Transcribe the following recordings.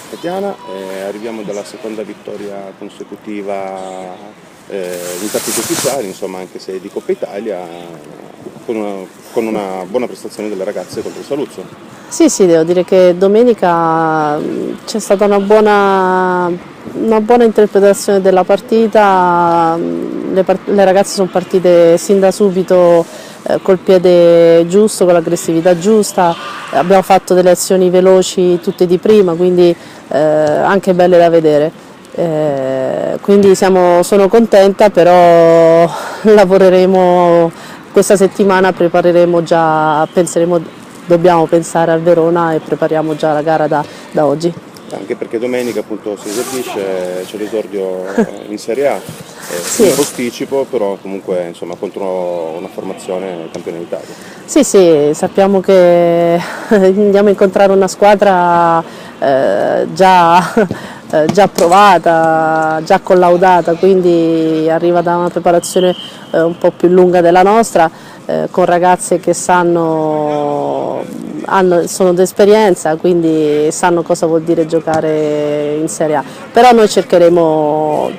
Tatiana, arriviamo dalla seconda vittoria consecutiva in partite ufficiali, insomma anche se di Coppa Italia, con una buona prestazione delle ragazze contro il Saluzzo. Sì, sì, devo dire che domenica c'è stata una buona interpretazione della partita, le ragazze sono partite sin da subito col piede giusto, con l'aggressività giusta, abbiamo fatto delle azioni veloci tutte di prima, quindi anche belle da vedere. Quindi sono contenta, però lavoreremo questa settimana, prepareremo già, dobbiamo pensare al Verona e prepariamo già la gara da oggi. Anche perché domenica appunto si esordisce, c'è l'esordio in Serie A, Sì. in posticipo, però comunque insomma contro una formazione campione d'Italia. Sì, sì, sappiamo che andiamo a incontrare una squadra già provata, già collaudata, quindi arriva da una preparazione un po' più lunga della nostra, con ragazze che sono d'esperienza, quindi sanno cosa vuol dire giocare in Serie A. Però noi cercheremo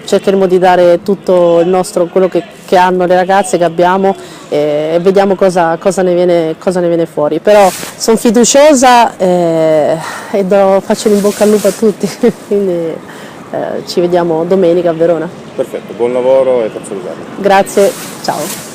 di dare tutto il nostro, quello che hanno le ragazze, che abbiamo, e vediamo cosa ne viene fuori. Però sono fiduciosa e faccio in bocca al lupo a tutti, quindi ci vediamo domenica a Verona. Perfetto, buon lavoro e forza Rosario. Grazie, ciao.